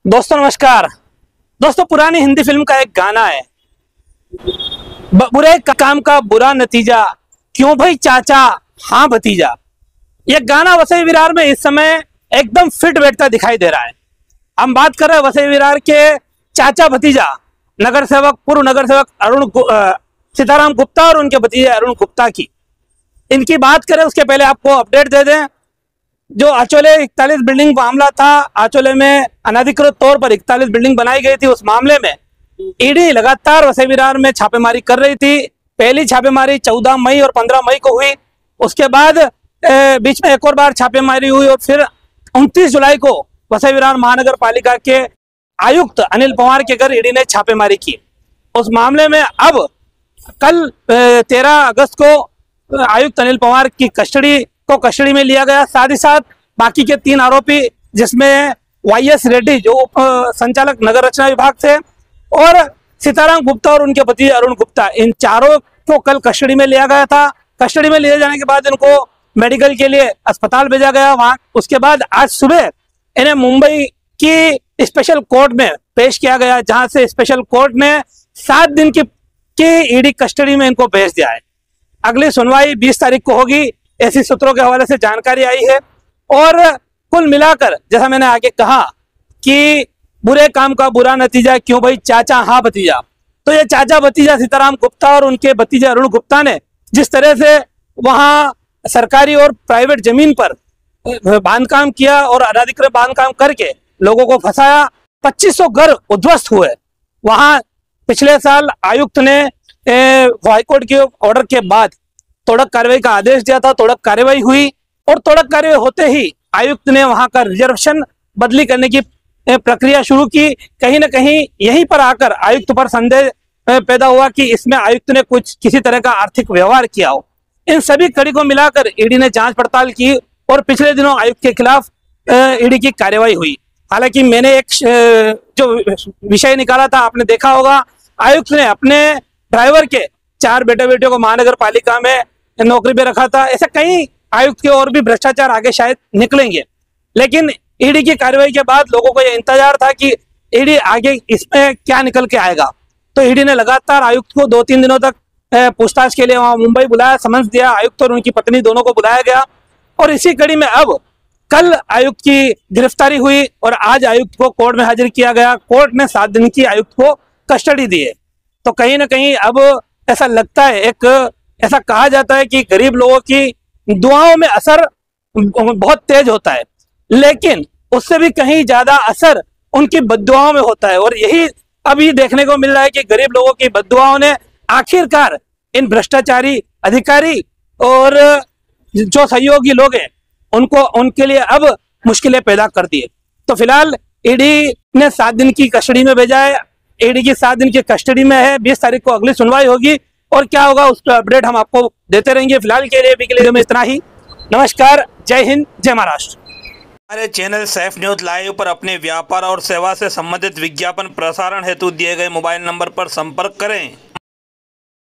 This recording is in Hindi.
दोस्तों नमस्कार। दोस्तों पुरानी हिंदी फिल्म का एक गाना है, बुरे काम का बुरा नतीजा, क्यों भाई चाचा हाँ भतीजा। यह गाना वसई विरार में इस समय एकदम फिट बैठता दिखाई दे रहा है। हम बात कर रहे हैं वसई विरार के चाचा भतीजा नगर सेवक, पूर्व नगर सेवक सीताराम गुप्ता और उनके भतीजे अरुण गुप्ता की। इनकी बात करें उसके पहले आपको अपडेट दे दें, जो आचोले 41 बिल्डिंग मामला था, आचोले में अनाधिकृत तौर पर 41 बिल्डिंग बनाई गई थी। उस मामले में ईडी लगातार वसई विरार में छापेमारी कर रही थी। पहली छापेमारी 14 मई और 15 मई को हुई। उसके बाद बीच में एक और बार छापेमारी हुई और फिर 29 जुलाई को वसई विरार महानगर पालिका के आयुक्त अनिल पवार के घर ईडी ने छापेमारी की। उस मामले में अब कल 13 अगस्त को आयुक्त अनिल पवार की कस्टडी में लिया गया। साथ ही साथ बाकी के 3 आरोपी, जिसमें वाईएस रेड्डी जो उप संचालक नगर रचना विभाग थे और सीताराम गुप्ता और उनके भतीजे अरुण गुप्ता, इन चारों को कल कस्टडी में लिया गया था। कस्टडी में लिए जाने के बाद इनको मेडिकल के लिए अस्पताल भेजा गया वहां। उसके बाद आज सुबह इन्हें मुंबई की स्पेशल कोर्ट में पेश किया गया, जहां से स्पेशल कोर्ट ने 7 दिन की ईडी कस्टडी में इनको भेज दिया है। अगली सुनवाई 20 तारीख को होगी, ऐसी सूत्रों के हवाले से जानकारी आई है। और कुल मिलाकर जैसा मैंने आगे कहा कि बुरे काम का बुरा नतीजा, क्यों भाई चाचा हाँ भतीजा, तो ये चाचा भतीजा सीताराम गुप्ता और उनके भतीजे अरुण गुप्ता ने जिस तरह से वहां सरकारी और प्राइवेट जमीन पर बांधकाम किया और अनाधिकृत बांधकाम करके लोगों को फंसाया, 2500 घर उद्ध्वस्त हुए। वहां पिछले साल आयुक्त ने हाईकोर्ट के ऑर्डर के बाद तोड़क कार्रवाई का आदेश दिया था। तोड़क कार्रवाई हुई और तोड़क कार्रवाई होते ही आयुक्त ने वहां का रिजर्वेशन बदली करने की प्रक्रिया शुरू की। कहीं ना कहीं यहीं पर आकर आयुक्त पर संदेह पैदा हुआ कि इसमें आयुक्त ने किसी तरह का आर्थिक व्यवहार किया हो। इन सभी कड़ी को मिलाकर ईडी ने जांच पड़ताल की और पिछले दिनों आयुक्त के खिलाफ ईडी की कार्रवाई हुई। हालांकि मैंने एक जो विषय निकाला था, आपने देखा होगा, आयुक्त ने अपने ड्राइवर के 4 बेटे बेटियों को महानगर पालिका में नौकरी पे रखा था। ऐसे कई आयुक्त के और भी भ्रष्टाचार आगे शायद निकलेंगे, लेकिन ईडी की कार्रवाई के बाद लोगों को यह इंतजार था कि ईडी आगे इसमें क्या निकल के आएगा। तो ईडी ने लगातार आयुक्त को 2-3 दिनों तक पूछताछ के लिए वहां मुंबई बुलाया, समन्स दिया। आयुक्त और उनकी पत्नी दोनों को बुलाया गया और इसी कड़ी में अब कल आयुक्त की गिरफ्तारी हुई और आज आयुक्त को कोर्ट में हाजिर किया गया। कोर्ट ने 7 दिन की आयुक्त को कस्टडी दी है। तो कहीं ना कहीं अब ऐसा लगता है, ऐसा कहा जाता है कि गरीब लोगों की दुआओं में असर बहुत तेज होता है, लेकिन उससे भी कहीं ज्यादा असर उनकी बद्दुआओं में होता है। और यही अभी देखने को मिल रहा है कि गरीब लोगों की बद्दुआओं ने आखिरकार इन भ्रष्टाचारी अधिकारी और जो सहयोगी लोग हैं उनके लिए अब मुश्किलें पैदा कर दी है। तो फिलहाल ईडी ने 7 दिन की कस्टडी में भेजा है। ईडी की 7 दिन की कस्टडी में है। 20 तारीख को अगली सुनवाई होगी और क्या होगा उस पर अपडेट हम आपको देते रहेंगे। फिलहाल के लिए अभी के लिए में इतना ही। नमस्कार, जय हिंद, जय महाराष्ट्र। हमारे चैनल सैफ न्यूज लाइव पर अपने व्यापार और सेवा से संबंधित विज्ञापन प्रसारण हेतु दिए गए मोबाइल नंबर पर संपर्क करें।